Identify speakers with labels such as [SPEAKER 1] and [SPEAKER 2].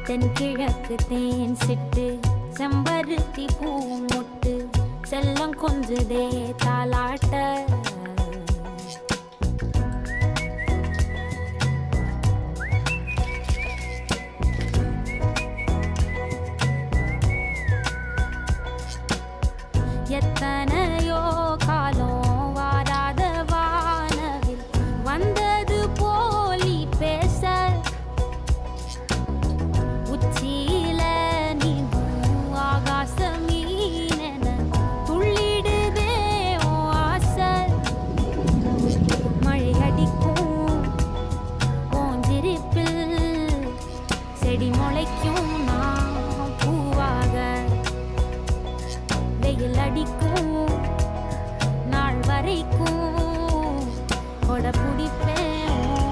[SPEAKER 1] தென்கிழக்கு தேன் சிட்டு செம்பருத்தி பூ முட்டு செல்லம் கொஞ்சுதே தாலாட்ட எத்தனையோ காலம் வாராத வானவில் வந்தது போலி பேச உச்சியில நீந்தும் ஆகாச மீனென துள்ளிடுதே உன் ஆசை மழை அடிக்கும் ஓஞ்சிருப்பில் செடி முளைக்கும் நான் பூவாக வெயில் அடிக்கும் நாள் வரைக்கும் கொடை பிடிப்பேன்